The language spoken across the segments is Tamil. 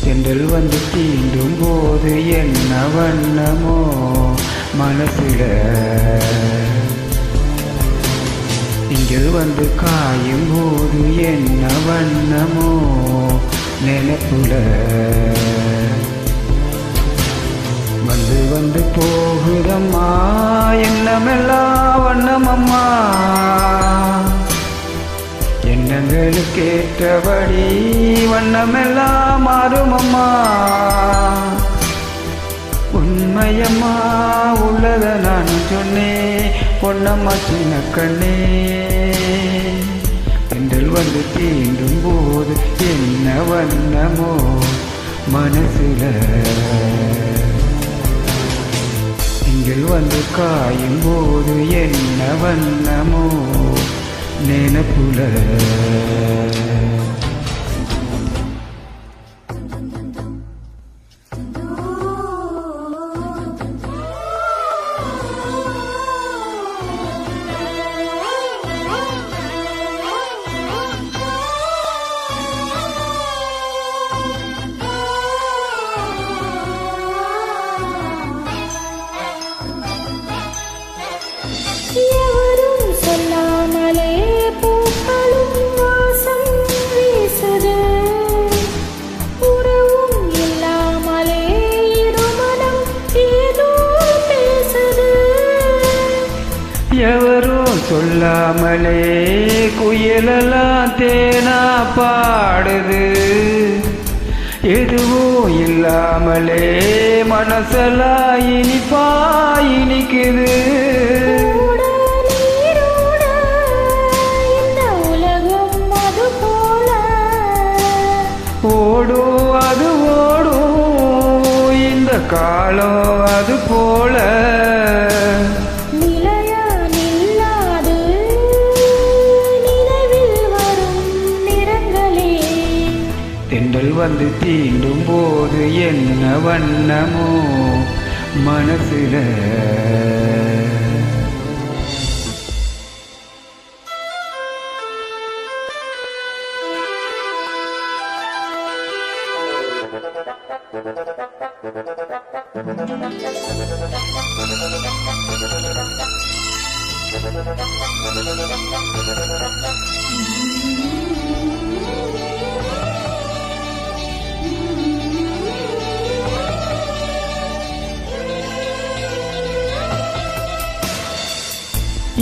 தென்றல் வந்து தீண்டும் போது என்ன வண்ணமோ மனசுல, திங்கள் வந்து காயும் போது என்ன வண்ணமோ நினைப்புல, வந்து வந்து போகுதம்மா எண்ணமெல்லாம் வண்ணமம்மா, எண்ணங்களுக்கேற்றபடி வண்ணமெல்லாம் மாறுமம்மா. உண்மையம்மா உள்ளத நான் சொன்னேன் பொன்னம்மா சின்ன கண்ணே, தென்றல் வந்து தீண்டும் போது என்ன வண்ணமோ மனசுல, திங்கள் வந்து காயும் போது என்ன வண்ணமோ நினைப்புல. எவரும் சொல்லாமலே குயிலெல்லாம் தேனா பாடுது, எதுவும் இல்லாமலே மனசெல்லாம் இனிப்பா இனிக்குது. ஓடும் அது ஓடும் இந்த காலம் அது போல, தென்றல் வந்து தீண்டும் போது என்ன வண்ணமோ மனசுல.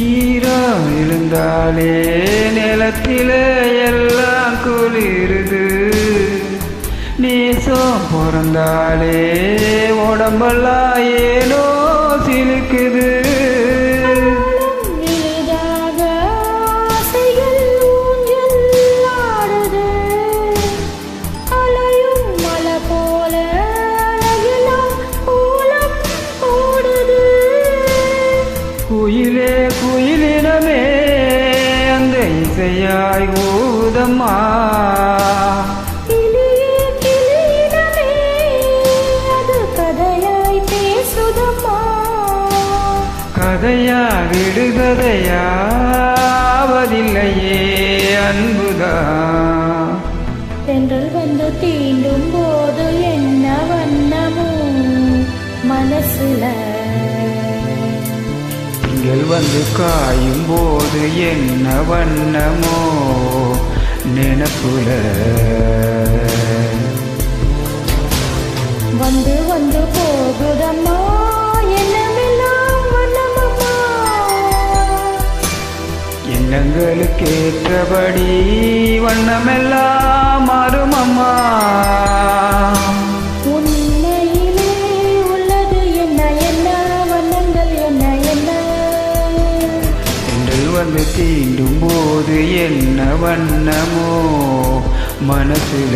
ஈரம் இருந்தாலே நிலத்தில எல்லாம் குளிருது, நேசம் பிறந்தாலே உடம்பெல்லாம் ஏனோ சிலுக்குது. குயிலே குயிலினமே அந்த இசையாய் ஊதம்மா, அது கதையாய் பேசுதம்மா, கதையா விடுகதையாவதில்லையே அன்புதான். தென்றல் வந்து தீண்டும் போது என்ன வண்ணமோ மனசுல, திங்கள் வந்து காயும் போது என்ன வண்ணமோ நினைப்புல, வந்து வந்து போகுதம்மா எண்ணமெல்லாம் வண்ணமம்மா, எண்ணங்களுக்கேற்றபடி வண்ணமெல்லாம் மாறுமம்மா. உண்மையிலே உள்ளது என்ன என்ன வண்ணங்கள் என்ன என்ன, தென்றல் வந்து தீண்டும் போது என்ன வண்ணமோ மனசுல.